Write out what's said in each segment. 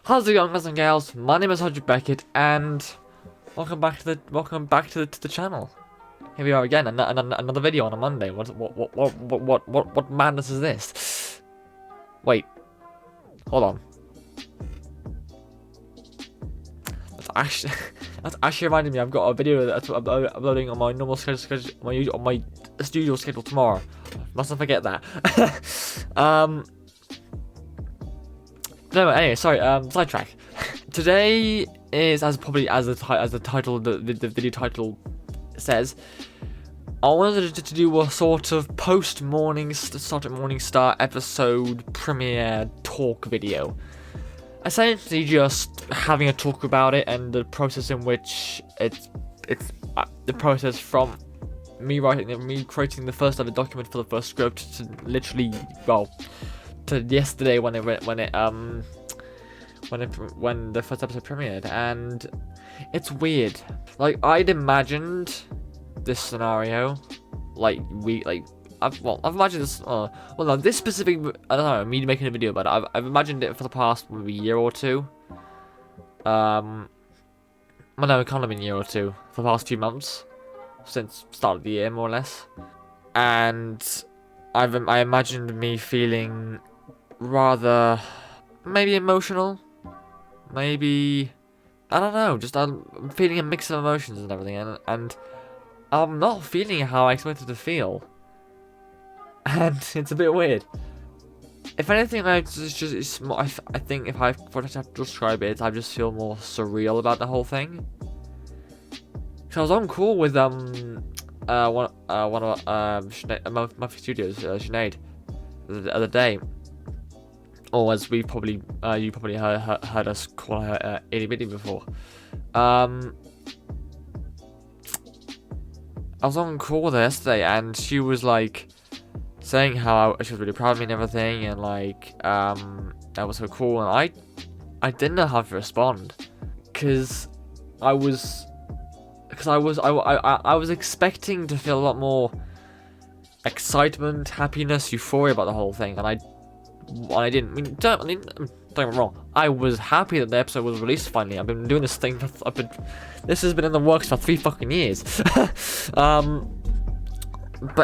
How's it going, guys and gals? My name is Hodge Beckett, and welcome back to the channel. Here we are again, another video on a Monday. What madness is this? Wait, hold on. That's actually reminded me. I've got a video that's uploading on my normal schedule, on my studio schedule tomorrow. Mustn't forget that. No, anyway, sorry, sidetrack. Today is, as the title, the video title says, I wanted to do a sort of Morningstar episode premiere talk video. Essentially just having a talk about it and the process in which it's the process from me creating the first ever document for the first script to literally, well, to yesterday when the first episode premiered. And it's weird. Like, I'd imagined this scenario, I've imagined this. This specific, I don't know, me making a video about it. I've imagined it for the past maybe year or two. Well, no, it can't have been a year or two. For the past few months, since start of the year, more or less. And I imagined me feeling rather, maybe emotional, maybe, I don't know, just I'm feeling a mix of emotions and everything, and I'm not feeling how I expected to feel, and it's a bit weird. If anything, I think if I were to have to describe it, I just feel more surreal about the whole thing. So I was on call with one of my studios, Sinead, the other day. Or as you probably heard us call her itty bitty before. I was on call with her yesterday, and she was like saying how she was really proud of me and everything, and like that was so cool. And I didn't know how to respond, because I was expecting to feel a lot more excitement, happiness, euphoria about the whole thing, and I didn't. Don't get me wrong. I was happy that the episode was released finally. I've been doing this thing. This has been in the works for 3 fucking years. But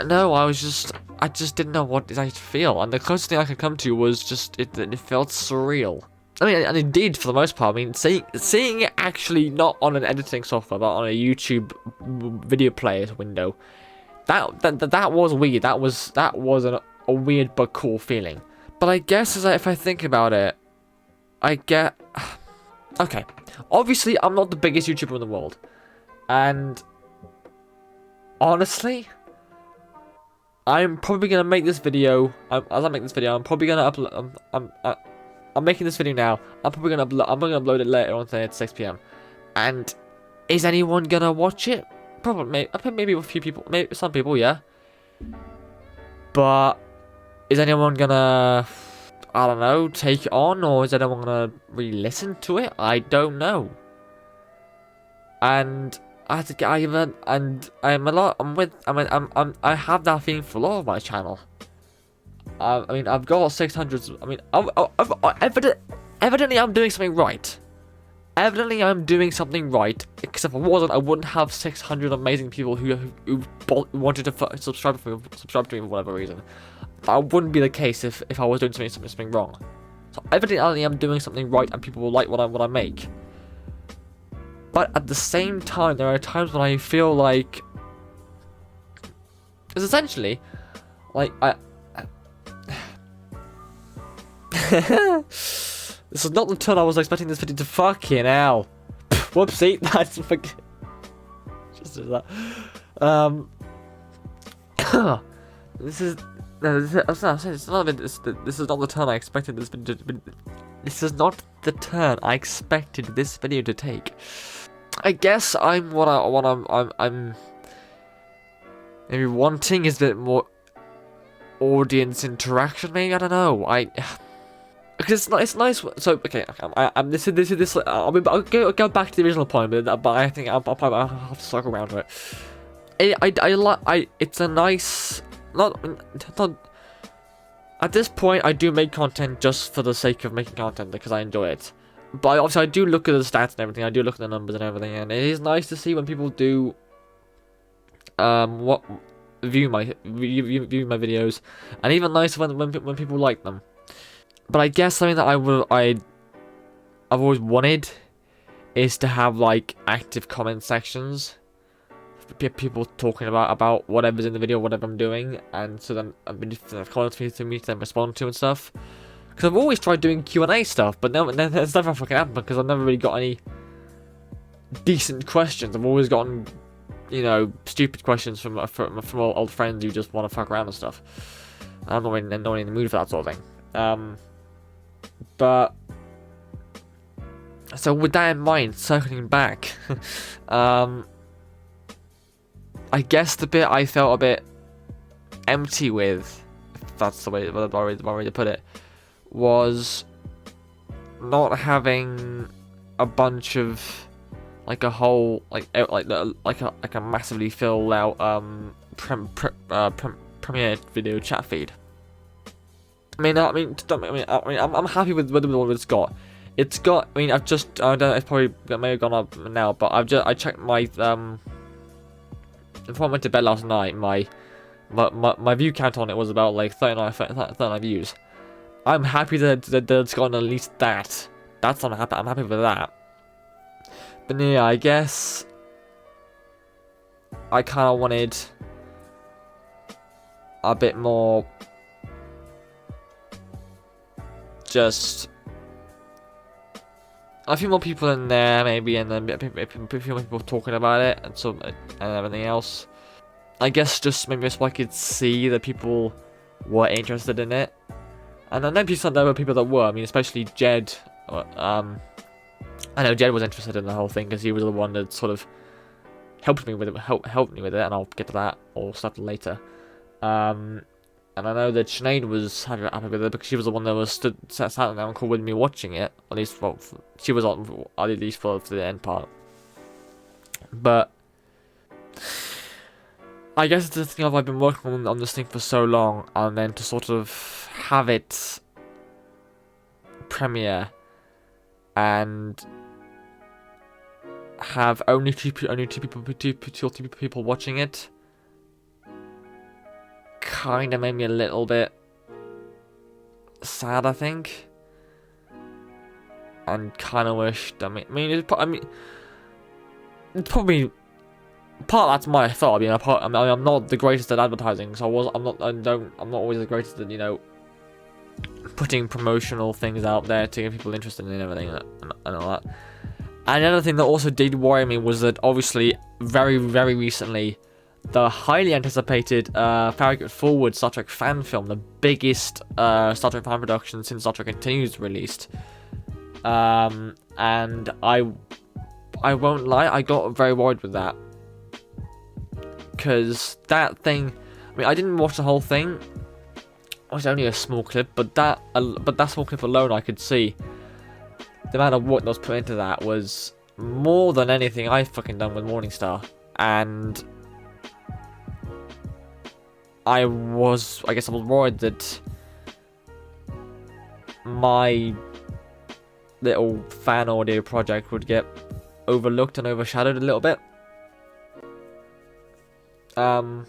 no, I just didn't know what I should feel, and the closest thing I could come to was just it felt surreal. I mean, and it did for the most part. I mean, seeing it actually not on an editing software, but on a YouTube video player window, that was weird. That was a weird but cool feeling. But I guess if I think about it, okay, obviously I'm not the biggest YouTuber in the world, and honestly, I'm probably gonna make this video. As I make this video, I'm probably gonna upload. I'm making this video now. I'm gonna upload it later on today at 6 PM. And is anyone gonna watch it? Probably, maybe a few people, maybe some people, yeah. But is anyone gonna, I don't know, take it on, or is anyone gonna really listen to it? I don't know. And I have to get, I have that feeling for a lot of my channel. I mean, I've got 600. I mean, evidently I'm doing something right. Evidently I'm doing something right. Because if I wasn't, I wouldn't have 600 amazing people who wanted to subscribe to me for whatever reason. That wouldn't be the case if I was doing something wrong. So evidently I'm doing something right, and people will like what I make. But at the same time, there are times when I feel like it's essentially like this is not the turn I was expecting this video to. Fucking hell. Whoopsie. That's just do that. This is not the turn I expected this video to. This is not the turn I expected this video to take. I guess I'm maybe wanting is a bit more audience interaction. Maybe, I don't know. Because it's nice. So okay, I'll go back to the original point, but I think I'll have to circle around to it. It's a nice, not At this point, I do make content just for the sake of making content because I enjoy it. But obviously I do look at the stats and everything. I do look at the numbers and everything, and it is nice to see when people do view my videos, and even nice when people like them. But I guess something that I've always wanted is to have like active comment sections, people talking about whatever's in the video, whatever I'm doing, and so then I've been comments for me to then respond to and stuff. Because I've always tried doing Q&A stuff, but it's never fucking happened because I've never really got any decent questions. I've always gotten, you know, stupid questions from old friends who just want to fuck around and stuff. I'm not really in the mood for that sort of thing. But so with that in mind, circling back, I guess the bit I felt a bit empty with, if that's the way to put it, was not having a bunch of like a whole like a massively filled out Premiere video chat feed. I'm happy with what it's got. It's got. I mean, I don't know. It's probably may have gone up now, but I checked my before I went to bed last night. My view count on it was about like 39 views. I'm happy that it's gotten at least that. I'm happy with that. But yeah, I guess I kind of wanted a bit more. Just a few more people in there, maybe, and then a few more people talking about it, and everything else. I guess just maybe so I could see that people were interested in it, and I know there were people that were. I mean, especially Jed. I know Jed was interested in the whole thing because he was the one that sort of helped me with it, and I'll get to that or stuff later. And I know that Sinead was happy with it because she was the one that was sat down and cool with me watching it. At least, she was on at least for the end part. But I guess it's the thing of I've been working on this thing for so long, and then to sort of have it premiere and have only two people watching it. Kind of made me a little bit sad, I think, and kind of wished. It's probably part of that's my fault. I'm not the greatest at advertising, so I'm not always the greatest at, you know, putting promotional things out there to get people interested in everything and all that. And another thing that also did worry me was that obviously very, very recently, the highly anticipated Farragut Forward Star Trek fan film, the biggest Star Trek fan production since Star Trek Continues, released. And I won't lie, I got very worried with that. Because that thing, I mean, I didn't watch the whole thing. It was only a small clip, but that small clip alone, I could see the amount of work that was put into that was more than anything I've fucking done with Morningstar. And I guess I was worried that my little fan audio project would get overlooked and overshadowed a little bit. And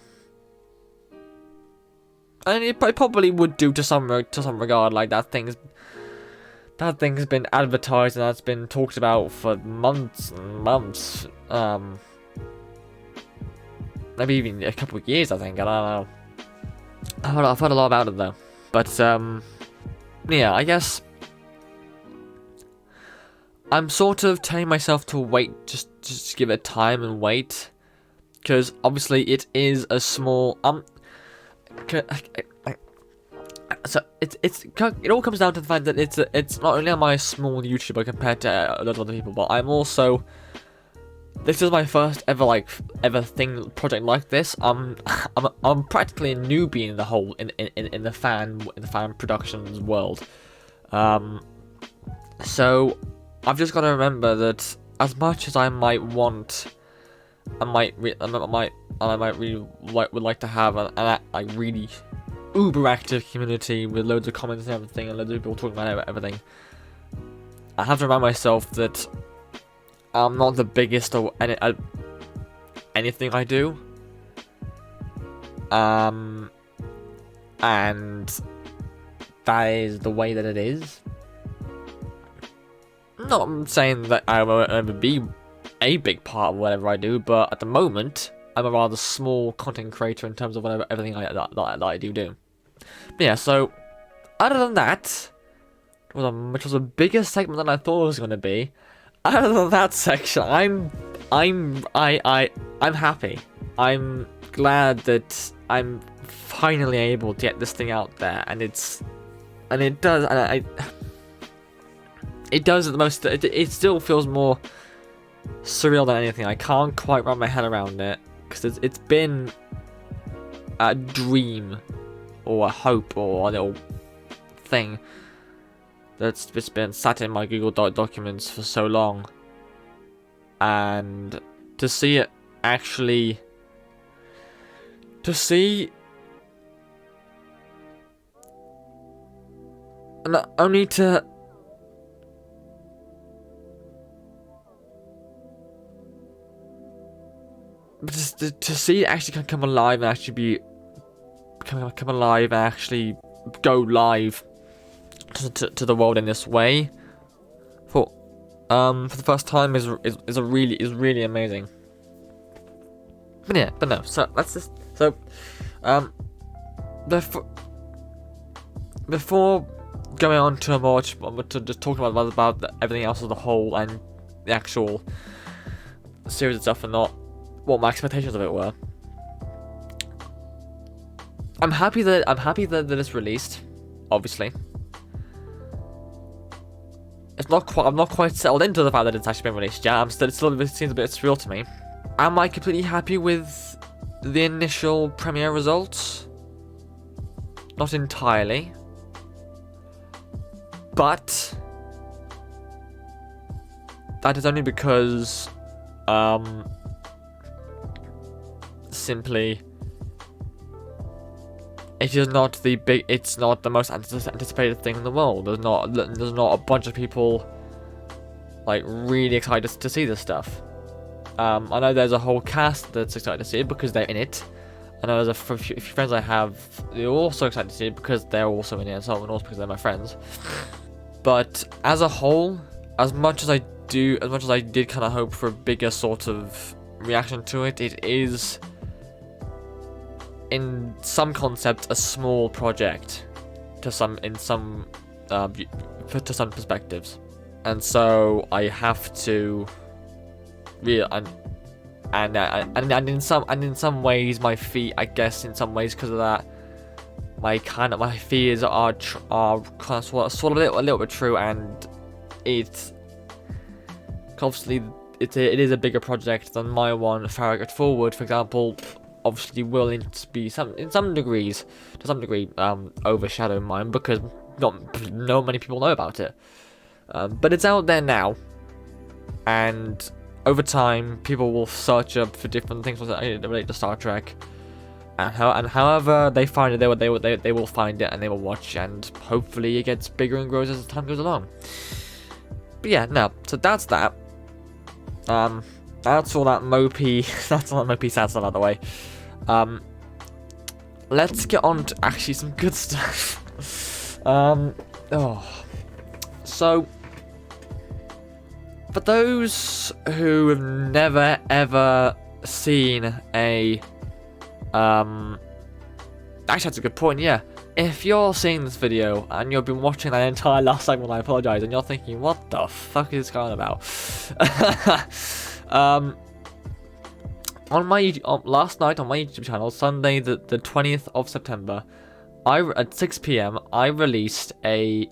it probably would do to some regard. Like that thing's been advertised and that's been talked about for months and months. Maybe even a couple of years, I think. I don't know. I've heard a lot about it though. But yeah, I guess I'm sort of telling myself to wait, just give it time and wait, because obviously it is a small so it all comes down to the fact that it's not only am I a small YouTuber compared to a lot of other people, but I'm also, this is my first ever project like this. I'm practically a newbie in the whole in the fan productions world. So I've just got to remember that as much as I might want, I might really would like to have a really uber active community with loads of comments and everything, and loads of people talking about everything. I have to remind myself that I'm not the biggest or anything I do. And that is the way that it is. Not saying that I will ever be a big part of whatever I do, but at the moment, I'm a rather small content creator in terms of everything that I do. But yeah, so other than that, which was a bigger segment than I thought it was going to be. Other than that section, I'm happy. I'm glad that I'm finally able to get this thing out there, and it does at the most. It still feels more surreal than anything. I can't quite wrap my head around it because it's been a dream or a hope or a little thing that's just been sat in my Google documents for so long, and to see it actually, not only to but just to see it actually come alive and actually come alive and actually go live to the world in this way for the first time is really amazing. But no, so let's just before going on to more to just talking about everything else as a whole and the actual series itself and not what my expectations of it were. I'm happy that it's released, obviously. I'm not quite settled into the fact that it's actually been released yet. It seems a bit surreal to me. Am I completely happy with the initial premiere results? Not entirely. But that is only because simply it's not the most anticipated thing in the world. There's not a bunch of people like really excited to see this stuff. I know there's a whole cast that's excited to see it because they're in it. I know there's a few friends I have they're also excited to see it because they're also in it, and also because they're my friends. But as a whole, as much as I did kind of hope for a bigger sort of reaction to it, it is, in some concepts, a small project to some perspectives, and so I have to and in some ways my feet, I guess, in some ways because of that, my fears are kind of sort of a little bit true, and it's obviously it is a bigger project than my one, Farragut Forward, for example. Obviously willing to be to some degree overshadow mine because not many people know about it, but it's out there now, and over time people will search up for different things that relate to Star Trek, and however they find it, they will find it and they will watch, and hopefully it gets bigger and grows as time goes along. But yeah, no, so that's that. That's all that mopey sad stuff out of the way. Let's get on to actually some good stuff. So for those who have never ever seen a actually, that's a good point. Yeah, if you're seeing this video and you've been watching that entire last segment, I apologize, and you're thinking, what the fuck is this going about? On my last night on my YouTube channel, Sunday the 20th of September, at 6 p.m. I released the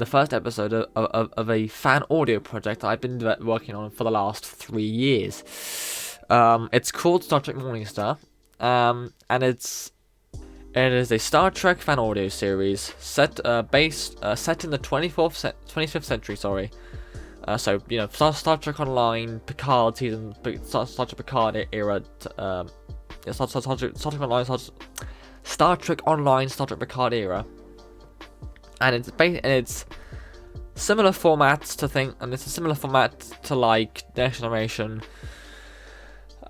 first episode of a fan audio project I've been working on for the last 3 years. It's called Star Trek Morningstar, and it is a Star Trek fan audio series set in the 25th century. Sorry. So, you know, Star Trek Online, Picard season, Star Trek Picard era, Star Trek Online, Star Trek Picard era, and it's similar formats to think, and it's a similar format to like Next Generation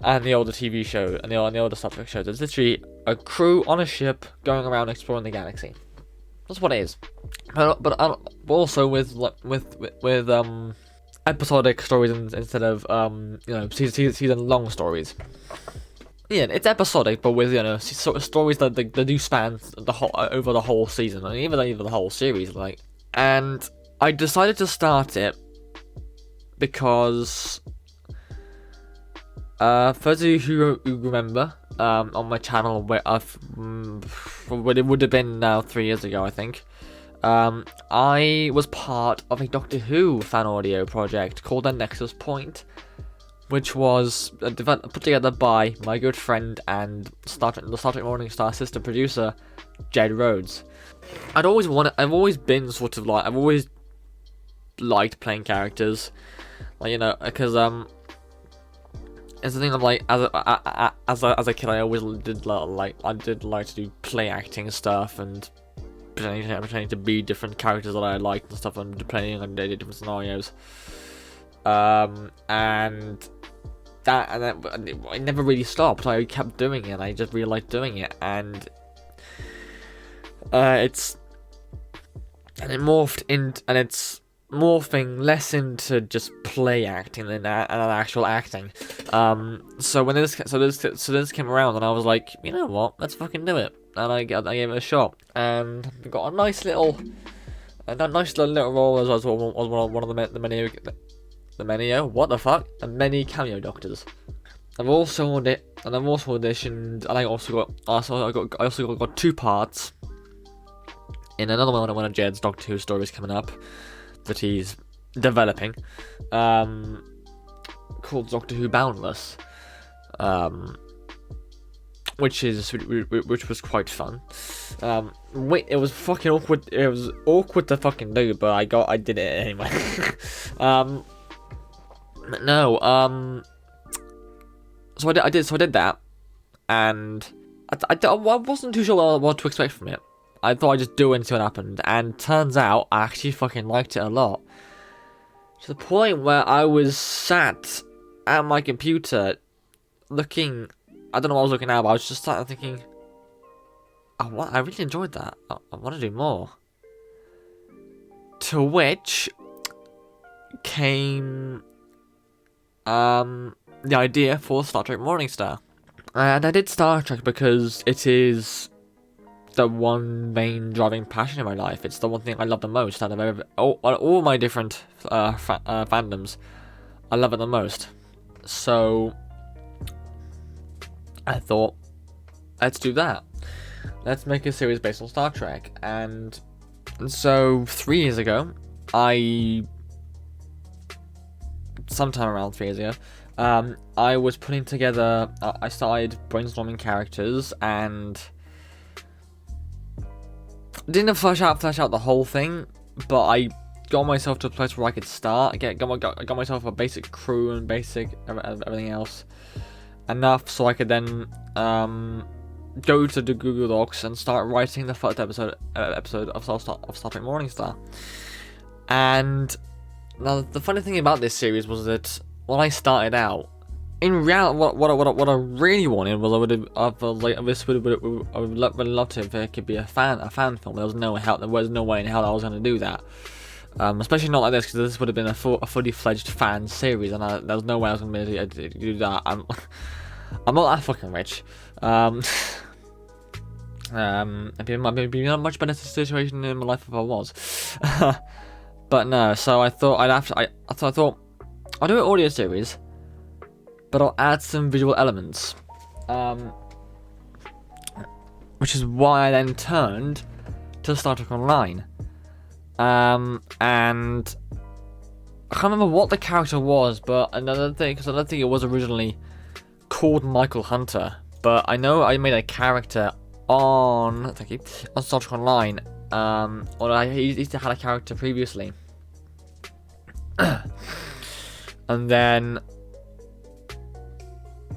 and the older TV show and the older Star Trek shows. It's literally a crew on a ship going around exploring the galaxy. That's what it is. But also with episodic stories instead of season long stories. Yeah, it's episodic, but with sort of stories that they do span over the whole season, and even the whole series. Like, and I decided to start it because, for those of you who remember, on my channel, where it would have been now 3 years ago, I think. I was part of a Doctor Who fan audio project called The Nexus Point, which was put together by my good friend and the Star Trek Morningstar assistant producer, Jed Rhodes. I've always liked playing characters, because it's the thing of like as a kid I always did like to do play acting stuff and pretending to be different characters that I liked and stuff and playing on different scenarios. And I never really stopped. I kept doing it. I just really liked doing it, and it's morphing less into just play acting than actual acting. So when this came around, and I was like, you know what, let's fucking do it, and I gave it a shot, and we got a nice little role as one of the many cameo doctors. I've also auditioned, and I also got 2 parts in another one of Jed's Doctor Who stories coming up that he's developing, called Doctor Who Boundless, which was quite fun. It was fucking awkward. It was awkward to fucking do, but I did it anyway. So I did that, and I wasn't too sure what to expect from it. I thought I'd just do it and see what happened, and turns out I actually fucking liked it a lot. To the point where I was sat at my computer looking, I don't know what I was looking at, but I was just sat thinking, I really enjoyed that. I want to do more. To which came the idea for Star Trek Morningstar. And I did Star Trek because it is the one main driving passion in my life. It's the one thing I love the most out of all my different fandoms. I love it the most. So I thought, let's do that. Let's make a series based on Star Trek. And so 3 years ago, sometime around 3 years ago, I was putting together, I started brainstorming characters, and didn't flesh out the whole thing, but I got myself to a place where I could start. Got myself a basic crew and basic everything else enough so I could then go to the Google Docs and start writing the first episode of Star Trek Morningstar. And now the funny thing about this series was that when I started out, in reality, what I really wanted was I would love to if it could be a fan film. There was no way in hell I was going to do that. Especially not like this, because this would have been a fully fledged fan series, and there was no way I was going to be able to do that. I'm not that fucking rich. I'd be in a much better situation in my life if I was. But no, so I thought I'll do an audio series, but I'll add some visual elements. Which is why I then turned to Star Trek Online. And I can't remember what the character was, but another thing it was originally called Michael Hunter, but I know I made a character on Star Trek Online, or I used to have a character previously. And then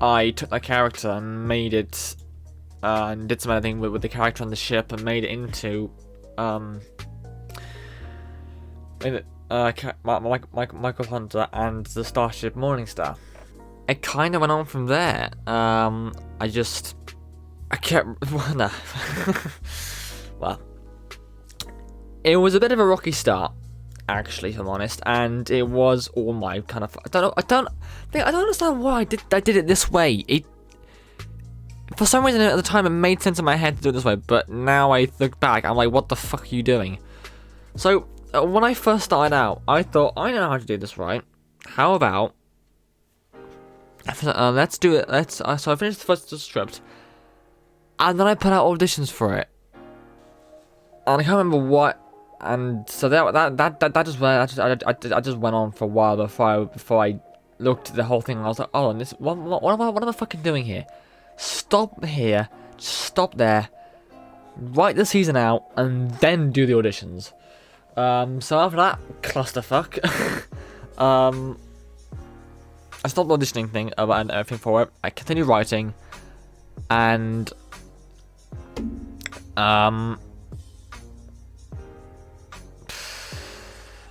I took that character and made it, and did some editing with the character on the ship and made it into, Michael Hunter and the starship Morningstar. It kind of went on from there. I kept no. Well, it was a bit of a rocky start, actually, if I'm honest, and it was all my kind of. I don't understand why I did it this way. For some reason at the time it made sense in my head to do it this way, but now I look back, I'm like, what the fuck are you doing? So when I first started out, I thought, I know how to do this right. How about let's do it. So I finished the first script, and then I put out auditions for it, and I can't remember what. And so that just went. I just went on for a while before I looked at the whole thing. And I was like, oh, and this what am I fucking doing here? Stop here, stop there, write the season out, and then do the auditions. So after that clusterfuck, I stopped the auditioning thing and everything for it. I continued writing, and I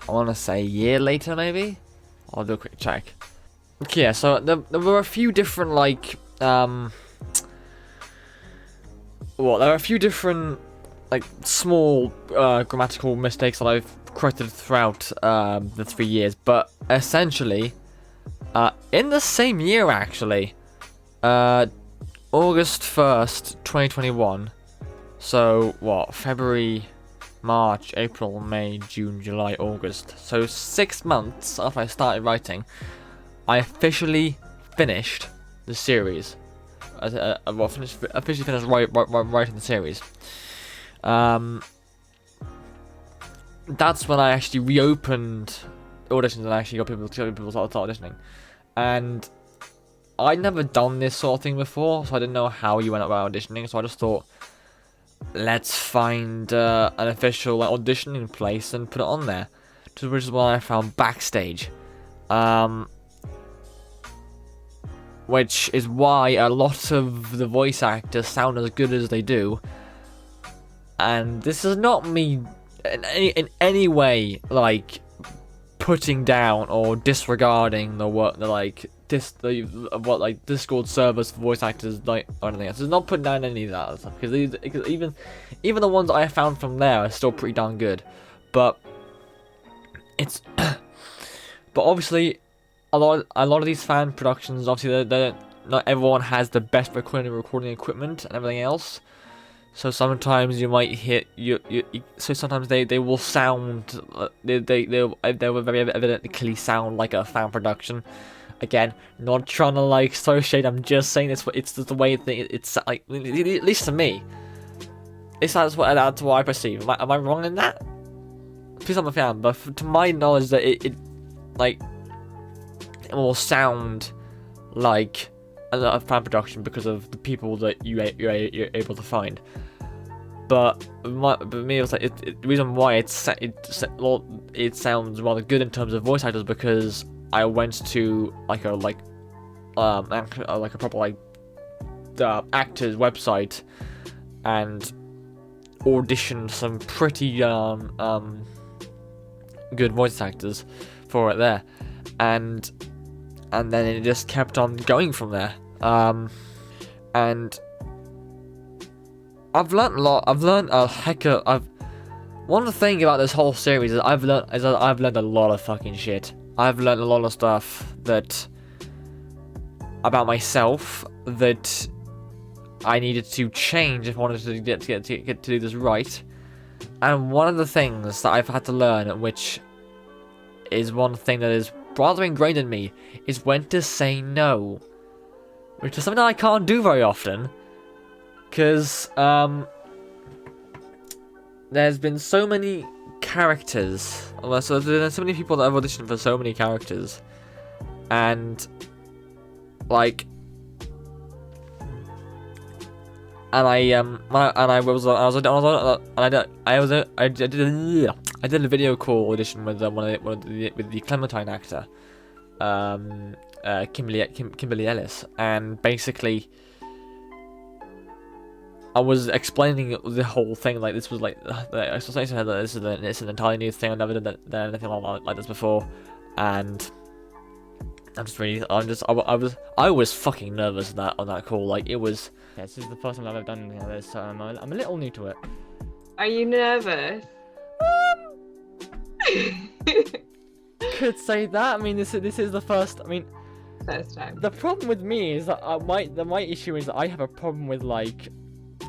want to say a year later, maybe. I'll do a quick check. Okay, yeah. So there were a few different well, there are a few different, small grammatical mistakes that I've corrected throughout the 3 years, but essentially, in the same year, actually, August 1st, 2021, so, February, March, April, May, June, July, August, so 6 months after I started writing, I officially finished the series. Officially finished writing the series. That's when I actually reopened auditions and actually got people to start auditioning. And I'd never done this sort of thing before, so I didn't know how you went about auditioning. So I just thought, let's find an official auditioning place and put it on there. Which is what I found Backstage. Which is why a lot of the voice actors sound as good as they do. And this is not me in any way putting down or disregarding the Discord servers for voice actors or anything else. It's not putting down any of that stuff because even the ones I found from there are still pretty darn good. But it's but obviously. A lot of these fan productions, obviously, not everyone has the best recording equipment and everything else. So sometimes you might hit so sometimes they will sound they will very evidently sound like a fan production. Again, not trying to throw shade. I'm just saying it's just the way it's at least to me. That's what I perceive. Am I wrong in that? Please, I'm a fan, but to my knowledge, that it will sound like a fan production because of the people that you're able to find. But me, it's the reason why it sounds rather good in terms of voice actors because I went to a proper actors website and auditioned some pretty good voice actors for it there, and then it just kept on going from there. And I've learned a lot. One thing about this whole series is I've learned a lot of fucking shit. I've learned a lot of stuff about myself that I needed to change if I wanted to get to do this right. And one of the things that I've had to learn, which is one thing that is rather ingrained in me, is when to say no, which is something that I can't do very often, because there's been so many characters, so there's so many people that have auditioned for so many characters, and I did a video call audition with the Clementine actor, Kimberly Ellis, and basically I was explaining the whole thing, like this was like the explanation that this is an entirely new thing. I've never done anything like this before, and I was fucking nervous on that call. Like it was. Yeah, this is the first time I've ever done this, so I'm a little new to it. Are you nervous? Could say that. I mean, this is the first. I mean, First time. the problem with me is that my issue is that I have a problem with like.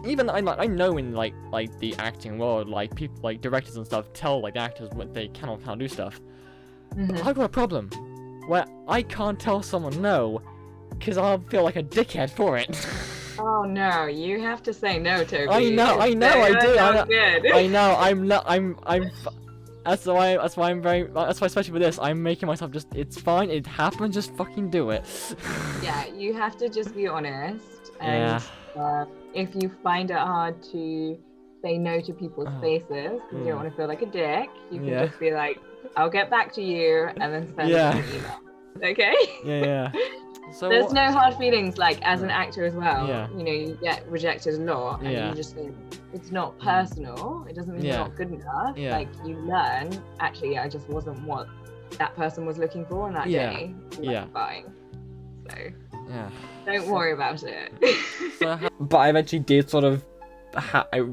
Even I know in like the acting world, like people like directors and stuff tell like actors what they can or can't do stuff. I've got a problem where I can't tell someone no because I'll feel like a dickhead for it. Oh no, you have to say no, Toby. I know, I do. Good. I know. I'm not. I'm. That's why I'm very. That's why, especially with this, I'm making myself just. It's fine. It happens. Just fucking do it. Yeah, you have to just be honest. And if you find it hard to say no to people's faces, because you don't want to feel like a dick, you can just be like, "I'll get back to you," and then send an email. Okay? Yeah. So there's no hard feelings, like as an actor as well. Yeah. You know, you get rejected a lot, and you just think it's not personal. It doesn't mean you're not good enough. Yeah. Like you learn, actually, I just wasn't what that person was looking for on that day. That's fine. So don't worry about it. But I eventually did sort of, I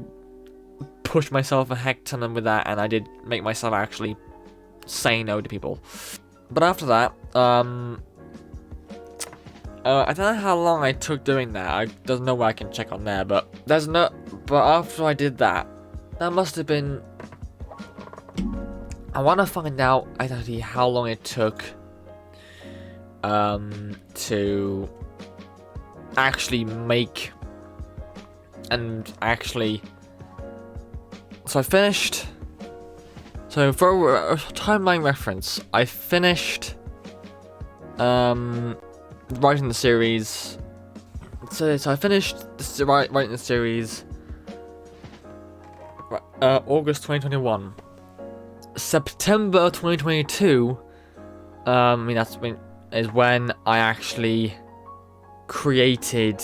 pushed myself a heck ton with that, and I did make myself actually say no to people. But after that, I don't know how long I took doing that. There's no way I can check on there, but But after I did that, that must have been. I want to find out exactly how long it took. To actually make and actually. So I finished. So for a timeline reference, I finished. Writing the series. So I finished writing the series. August 2021. September 2022. I mean is when I actually created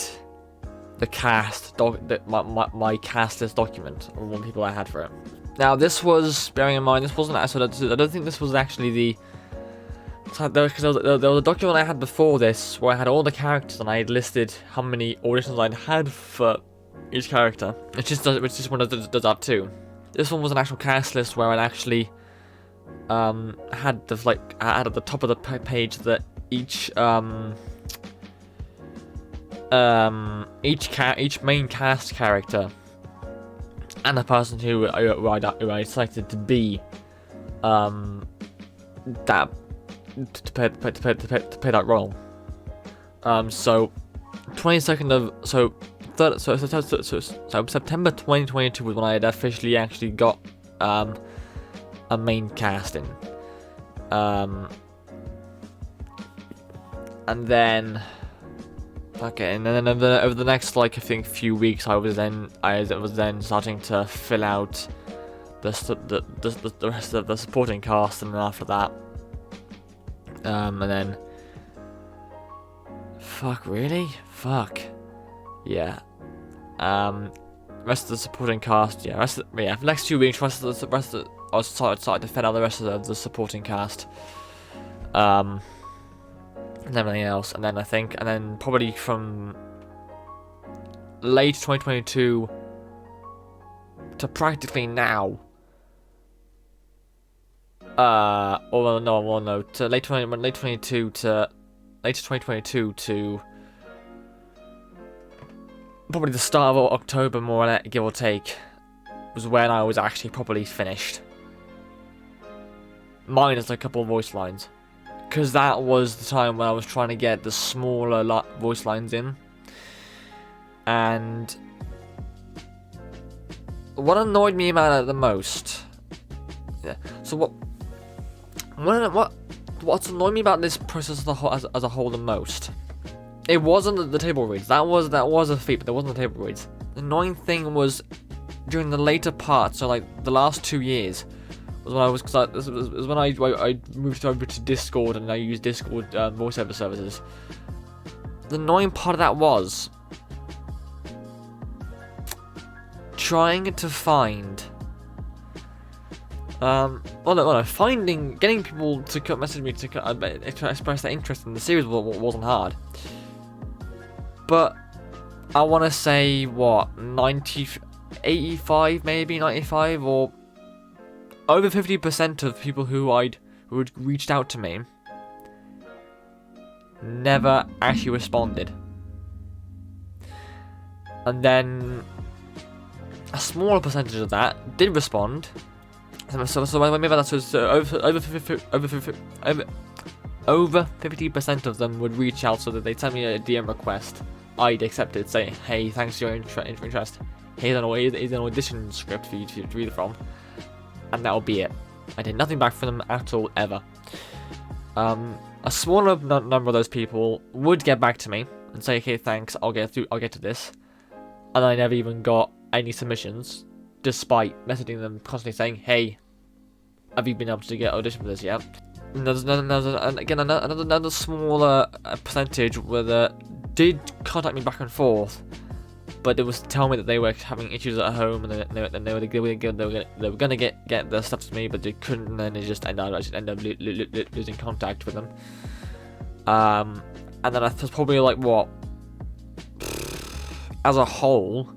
the cast my cast list document, or one people I had for it. Now this was, bearing in mind, this wasn't. I don't think this was actually the. Because there was a document I had before this where I had all the characters and I had listed how many auditions I'd had for each character. Which just one does that too. This one was an actual cast list where I'd actually had the I had at the top of the page that each main cast character and the person who I selected to be that. To play that role. So 22nd of so September 2022 was when I had officially actually got a main casting. And then over the next I think few weeks I was then starting to fill out the rest of the supporting cast, and then after that. And then yeah. Rest of the supporting cast, for the next 2 weeks, I was started to fill out the rest of the supporting cast, and everything else, and then probably from late 2022 to practically now. To late 2022 to later 2022 to probably the start of October, more or less, give or take, was when I was actually properly finished. Minus a couple of voice lines, because that was the time when I was trying to get the smaller voice lines in. And what annoyed me about it the most. So what's annoying me about this process as a whole the most? It wasn't the table reads. That was a feat, but there wasn't the table reads. The annoying thing was during the later part. So like the last 2 years was when I moved over to Discord, and I used Discord voiceover services. The annoying part of that was trying to find getting people to message me to express their interest in the series wasn't hard. But I want to say, 85, maybe 95, or over 50% of people who had reached out to me never actually responded. And then a smaller percentage of that did respond. So maybe that's over 50% of them would reach out, so that they'd send me a DM request. I'd accept it, saying, "Hey, thanks for your interest. Here's an audition script for you to read it from," and that'll be it. I did nothing back from them at all, ever. A smaller number of those people would get back to me and say, "Okay, thanks. I'll get to this," and I never even got any submissions, despite messaging them constantly saying, "Hey, have you been able to get audition for this yet?" And there's another smaller percentage where did contact me back and forth, but it was to tell me that they were having issues at home, and they were gonna get their stuff to me, but they couldn't, and then it just ended up losing contact with them. And then I was probably like, as a whole,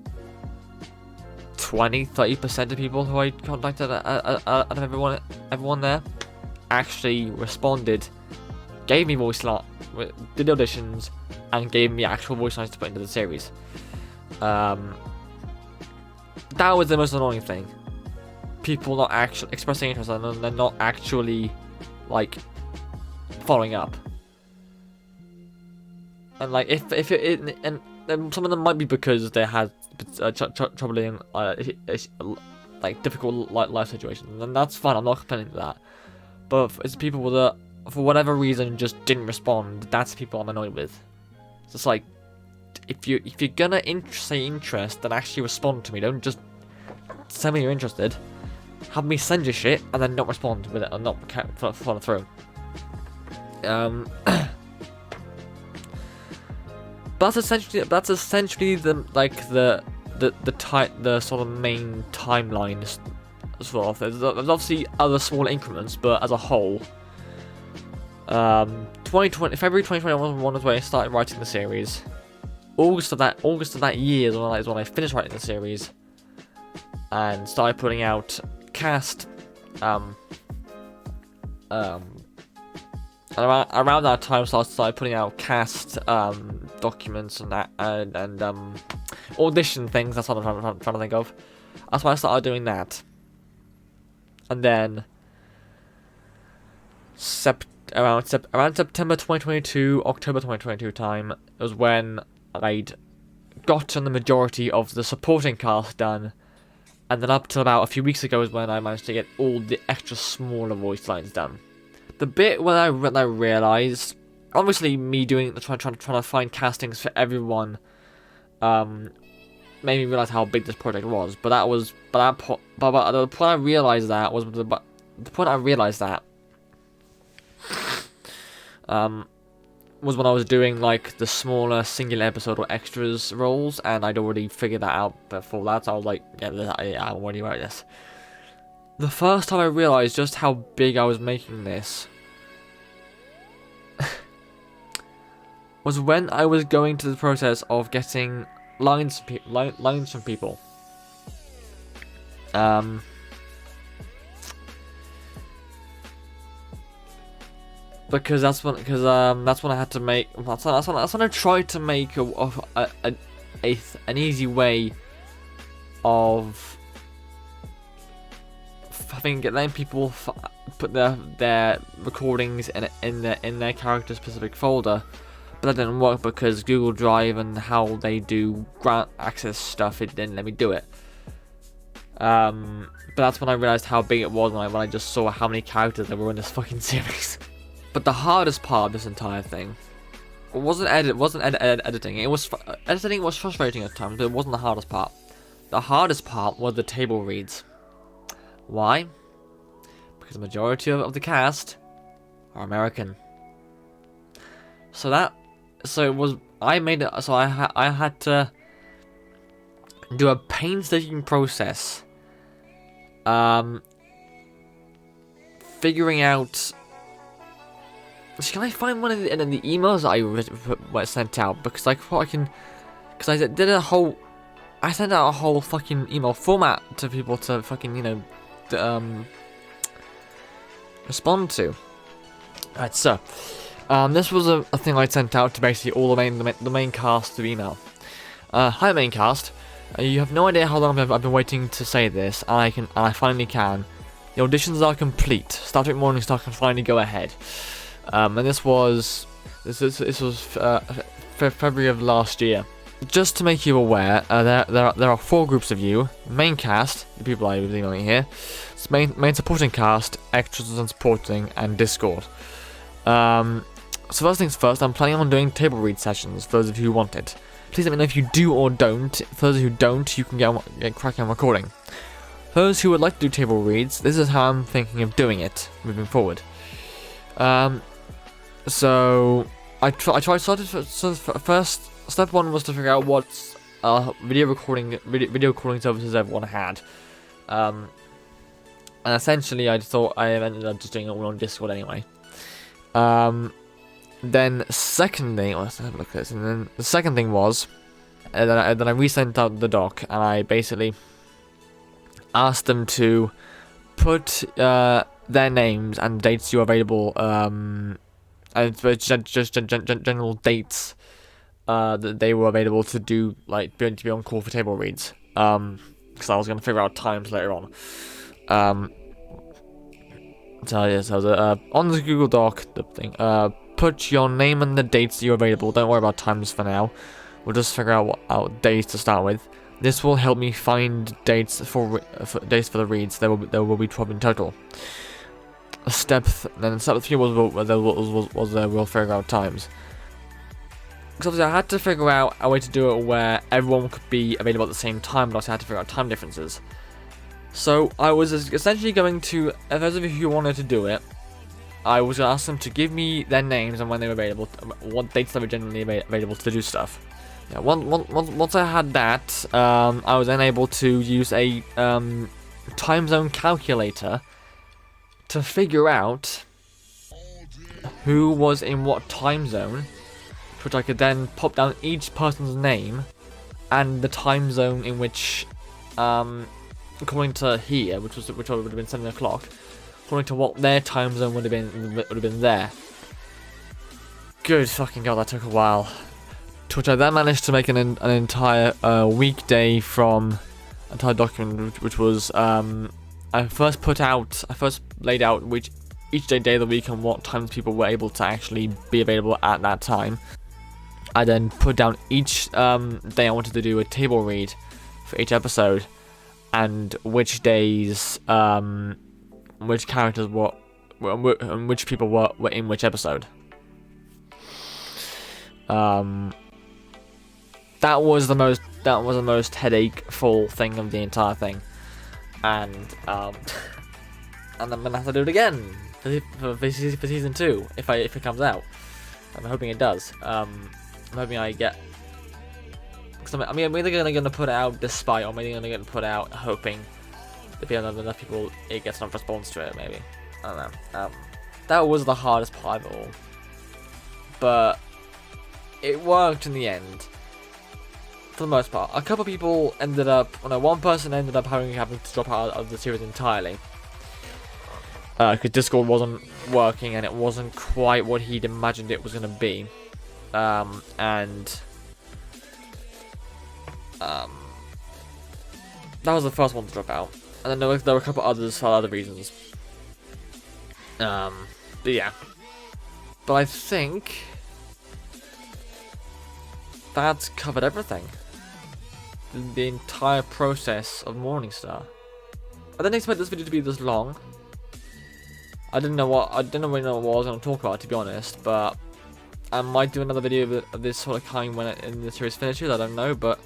20-30% of people who I contacted out of everyone there actually responded, gave me voice line, did auditions, and gave me actual voice lines to put into the series. That was the most annoying thing. People not actually expressing interest, and they're not actually following up. And if it and some of them might be because they had troubling difficult life situations, and that's fine. I'm not complaining to that. But it's people that, for whatever reason, just didn't respond. That's the people I'm annoyed with. So it's like, if you're gonna say interest, then actually respond to me. Don't just tell me you're interested. Have me send you shit and then not respond with it, or not follow through. That's essentially the sort of main timeline. Sort of. There's obviously other smaller increments, but as a whole, February 2021 was when I started writing the series. August of that year is when I finished writing the series and started putting out cast. Around that time, so I started putting out cast documents and that, and audition things. That's what I'm trying to think of. That's why I started doing that. And then around September 2022, October 2022 time was when I'd gotten the majority of the supporting cast done, and then up till about a few weeks ago is when I managed to get all the extra smaller voice lines done. The bit when I realised, obviously me trying to find castings for everyone, made me realise how big this project was. But the point I realised that was was when I was doing the smaller singular episode or extras roles, and I'd already figured that out before that. So I was like, yeah, I'm already writing this. The first time I realised just how big I was making this was when I was going to the process of getting lines from people. Because that's when I had to make. That's when I tried to make an easy way of letting people put their recordings in their character specific folder, but that didn't work because Google Drive and how they do grant access stuff, it didn't let me do it. But that's when I realized how big it was when I just saw how many characters there were in this fucking series. But the hardest part of this entire thing wasn't editing. Editing was frustrating at times, but it wasn't the hardest part. The hardest part was the table reads. Why? Because the majority of the cast are American. I had to do a painstaking process, figuring out. Can I find one in the emails that I sent out? Because I thought I can. Because I did a whole. I sent out a whole fucking email format to people to fucking respond to. Right, so this was a thing I sent out to basically all the main cast of email. Hi main cast. You have no idea how long I've been waiting to say this, and I finally can. The auditions are complete. Star Trek Morningstar can finally go ahead. And this was February of last year. Just to make you aware, there are 4 groups of you: main cast, the people I was emailing here, main supporting cast, extras and supporting, and Discord. So first things first, I'm planning on doing table read sessions for those of you who want it. Please let me know if you do or don't. For those who don't, you can get cracking on recording. For those who would like to do table reads, this is how I'm thinking of doing it moving forward. So first step 1 was to figure out what video recording services everyone had. And essentially, I thought I ended up just doing it all on Discord anyway. Then secondly, let's have a look at this. And then the second thing was that I resent out the doc, and I basically asked them to put their names and dates you're available, and just general dates that they were available to do, like to be on call for table reads. Because I was going to figure out times later on. So yes, I was on the Google Doc, the thing. Put your name and the dates you're available. Don't worry about times for now. We'll just figure out dates to start with. This will help me find dates for the reads. There will be 12 in total. Step 3 was we'll figure out times. Because obviously I had to figure out a way to do it where everyone could be available at the same time, but also had to figure out time differences. So I was essentially going to, if those of you who wanted to do it, I was going to ask them to give me their names and when they were available, what dates they were generally available to do stuff. Yeah, once I had that, I was then able to use a time zone calculator to figure out who was in what time zone, which I could then pop down each person's name and the time zone in which, according to here, which would have been 7 o'clock, according to what their time zone would have been there. Good fucking god, that took a while. To which I then managed to make an entire weekday from entire document, which was I first laid out each day of the week and what times people were able to actually be available at that time. I then put down each day I wanted to do a table read for each episode, and which days, which characters and which people were in which episode. That was the most headache-full thing of the entire thing, and I'm gonna have to do it again for season 2 if it comes out. I'm hoping it does. I'm hoping I get. I'm either gonna put it out despite, or I'm either gonna put it out hoping if enough people it gets enough response to it. Maybe, I don't know. That was the hardest part of it all, but it worked in the end. For the most part, a couple of people ended up. Well, no, one person ended up having to drop out of the series entirely because Discord wasn't working and it wasn't quite what he'd imagined it was gonna be. That was the first one to drop out, and then there were a couple others for other reasons. But yeah, but I think that's covered everything. The entire process of Morningstar. I didn't expect this video to be this long. I didn't really know what I was going to talk about, to be honest, but I might do another video of this sort of kind when the series finishes. I don't know, but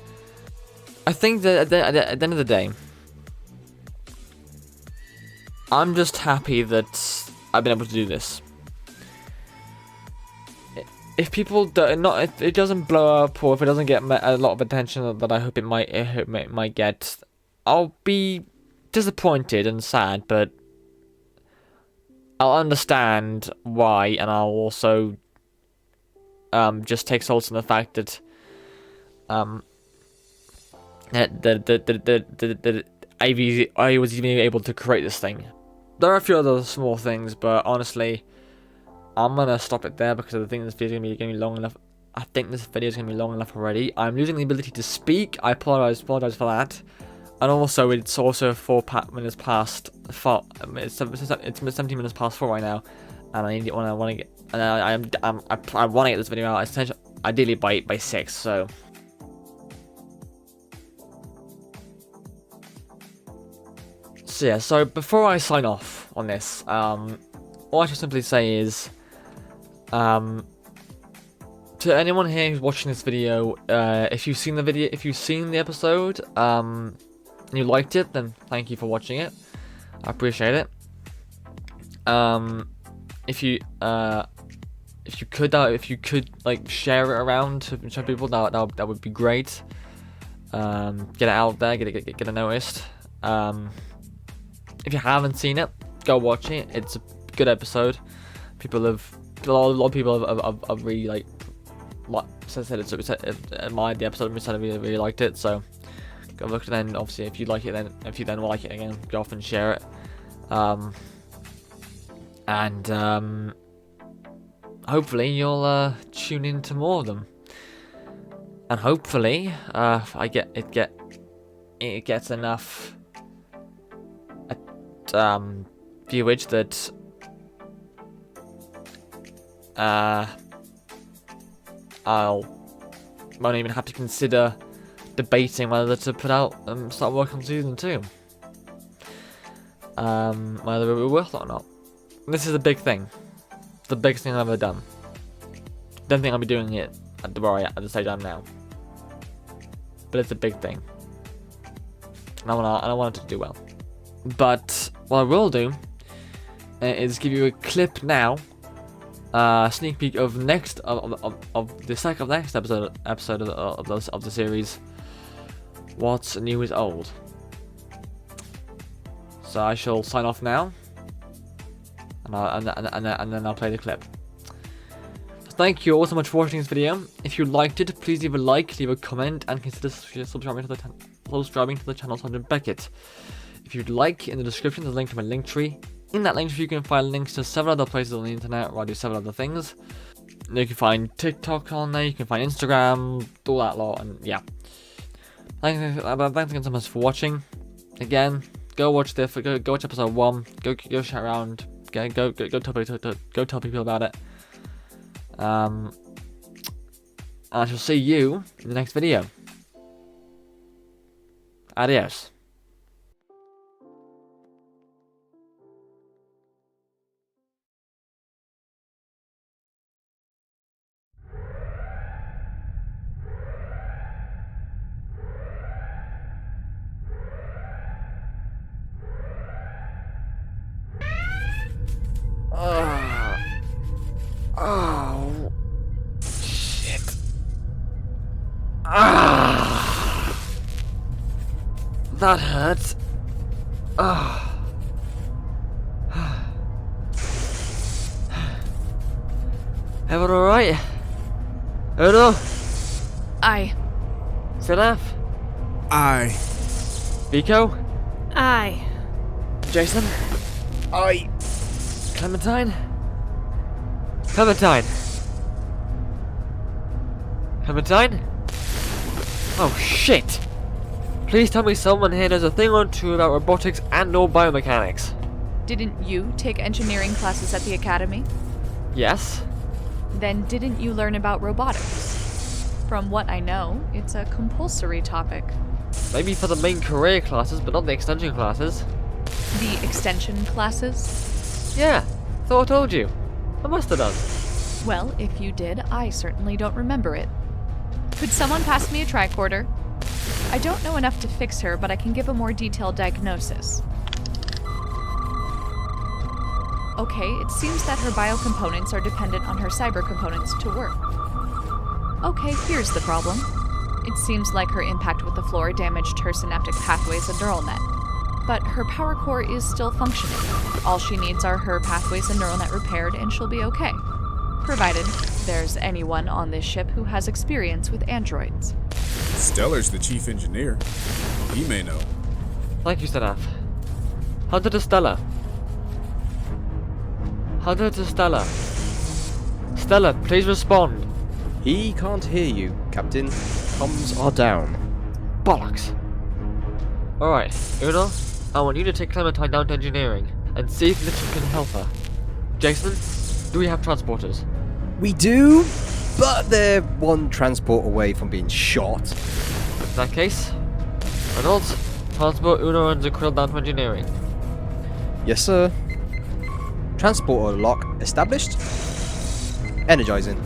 I think that at the end of the day, I'm just happy that I've been able to do this. if people do not, if it doesn't blow up or if it doesn't get a lot of attention that I hope it might get, I'll be disappointed and sad, but I'll understand why, and I'll also just take solace in the fact that that I was even able to create this thing. There are a few other small things, but honestly, I'm gonna stop it there because I think this video is gonna be long enough. I think this video is gonna be long enough already. I'm losing the ability to speak. I apologize for that. And also, it's also 4 minutes past 4. It's 17 minutes past 4 right now, and I want to get. And I want to get this video out ideally by 6. So. So yeah. So before I sign off on this, all I should simply say is, to anyone here who's watching this video, if you've seen the episode, and you liked it, then thank you for watching it. I appreciate it. If you could like share it around to show people, that would be great. Get it out there, get it noticed. If you haven't seen it, go watch it. It's a good episode. A lot of people have really like admired the episode and said I really liked it. So go look at it. Then obviously if you like it, then if you then like it again, go off and share it. Hopefully you'll tune in to more of them, and hopefully it gets enough viewage that won't even have to consider debating whether to put out start working on season 2. Whether it will be worth it or not. This is a big thing. It's the biggest thing I've ever done. Don't think I'll be doing it at the stage I'm now. But it's a big thing. And I want it to do well. But what I will do is give you a clip now. Sneak peek of next episode of the series. What's new is old. So I shall sign off now, and then I'll play the clip. Thank you all so much for watching this video. If you liked it, please leave a like, leave a comment, and consider subscribing to the channel Sergeant Beckett. If you'd like, in the description there's a link to my link tree. In that link tree you can find links to several other places on the internet where I do several other things. You can find TikTok on there, you can find Instagram, all that lot, and yeah. Thanks again so much for watching. Again, go watch episode 1. Go shout around. Go tell people about it. I shall see you in the next video. Adios. Oh, shit. That hurts. Everyone alright? Udo? Aye. Silaf? Aye. Vico? Aye. Jason? Aye. Clementine? Clementine? Clementine? Oh shit! Please tell me someone here knows a thing or two about robotics and or biomechanics. Didn't you take engineering classes at the academy? Yes? Then didn't you learn about robotics? From what I know, it's a compulsory topic. Maybe for the main career classes, but not the extension classes. The extension classes? Yeah, thought I told you. I must have done. Well, if you did, I certainly don't remember it. Could someone pass me a tricorder? I don't know enough to fix her, but I can give a more detailed diagnosis. Okay, it seems that her biocomponents are dependent on her cyber components to work. Okay, here's the problem. It seems like her impact with the floor damaged her synaptic pathways and neural net. But her power core is still functioning. All she needs are her pathways and neural net repaired and she'll be okay. Provided there's anyone on this ship who has experience with androids. Stellar's the chief engineer. He may know. Thank you, Stanaf. Hunter to Stella. Hunter to Stella. Stella, please respond. He can't hear you, Captain. Comms are down. Bollocks. Alright, Uno, I want you to take Clementine down to engineering and see if Mitchell can help her. Jason, do we have transporters? We do, but they're one transport away from being shot. In that case, Reynolds, transport Uno and Zakril down to engineering. Yes, sir. Transporter lock established. Energizing.